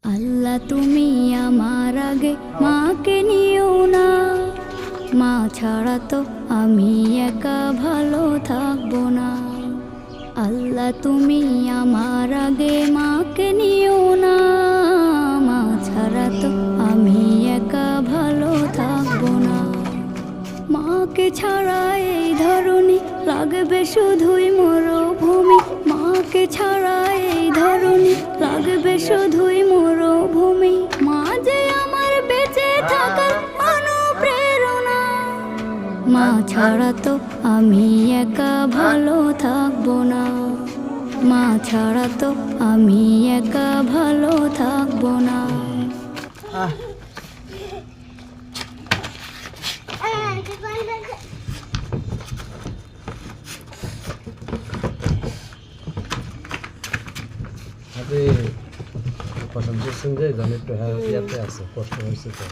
আল্লাহ তুমি আমার আগে মাকে নিও না, মা ছাড়া তো আমি একা ভালো থাকবো না। আল্লাহ তুমি আমার আগে মাকে নিও না, মা ছাড়া তো আমি একা ভালো থাকবো না। মাকে ছাড়া এই ধরনী লাগবে শুধুই মরুভূমি, মাকে ছাড়া এই ধরনী লাগবে শুধুই মরুভূমি। মা যে আমার বেঁচে থাকার অনুপ্রেরণা, মা ছাড়া তো আমি একা ভালো থাকবো না, মা ছাড়া তো আমি একা ভালো থাকবো না। পছন্দ সঙ্গে জানি একটু ইয়াতে আছে, কষ্ট হয়েছে তো।